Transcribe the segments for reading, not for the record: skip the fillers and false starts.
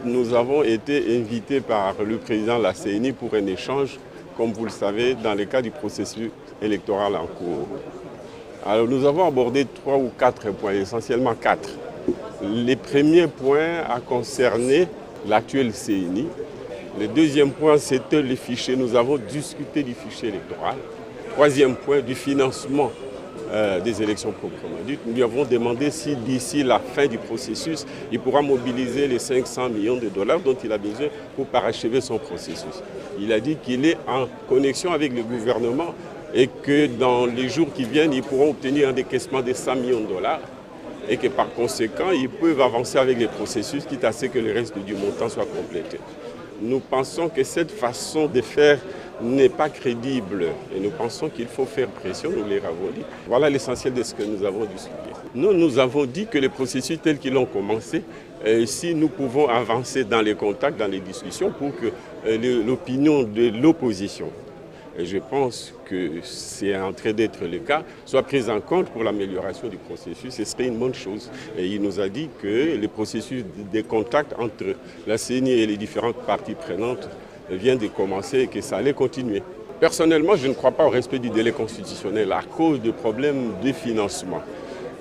Nous avons été invités par le président de la CENI pour un échange, comme vous le savez, dans le cadre du processus électoral en cours. Alors nous avons abordé 3 ou 4 points, essentiellement 4. Les premiers points a concerné l'actuel CENI. Le deuxième point, c'était les fichiers. Nous avons discuté du fichier électoral. Troisième point, du financement des élections proprement dites. Nous lui avons demandé si d'ici la fin du processus, il pourra mobiliser les 500 millions de dollars dont il a besoin pour parachever son processus. Il a dit qu'il est en connexion avec le gouvernement et que dans les jours qui viennent, ils pourront obtenir un décaissement de 100 millions de dollars et que par conséquent, ils peuvent avancer avec les processus, quitte à ce que le reste du montant soit complété. Nous pensons que cette façon de faire n'est pas crédible et nous pensons qu'il faut faire pression, nous l'avons dit. Voilà l'essentiel de ce que nous avons discuté. Nous avons dit que les processus tels qu'ils ont commencé, si nous pouvons avancer dans les contacts, dans les discussions pour que l'opinion de l'opposition, et je pense que c'est en train d'être le cas, soit prise en compte pour l'amélioration du processus, ce serait une bonne chose. Et il nous a dit que le processus des contacts entre la CENI et les différentes parties prenantes vient de commencer et que ça allait continuer. Personnellement, je ne crois pas au respect du délai constitutionnel à cause de problèmes de financement.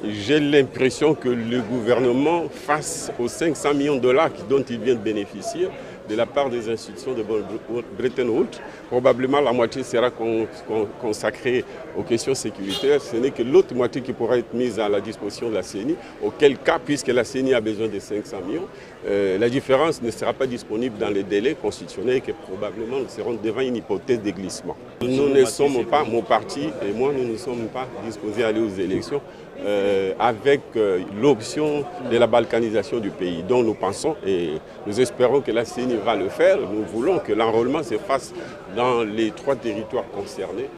J'ai l'impression que le gouvernement, face aux 500 millions de dollars dont il vient de bénéficier, de la part des institutions de Bretton Woods, probablement la moitié sera consacrée aux questions sécuritaires. Ce n'est que l'autre moitié qui pourra être mise à la disposition de la CENI, auquel cas, puisque la CENI a besoin de 500 millions, la différence ne sera pas disponible dans les délais constitutionnels et que probablement nous serons devant une hypothèse de glissement. Nous ne sommes pas, mon parti et moi, nous ne sommes pas disposés à aller aux élections avec l'option de la balkanisation du pays, dont nous pensons et nous espérons que la CENI va le faire. Nous voulons que l'enrôlement se fasse dans les 3 territoires concernés.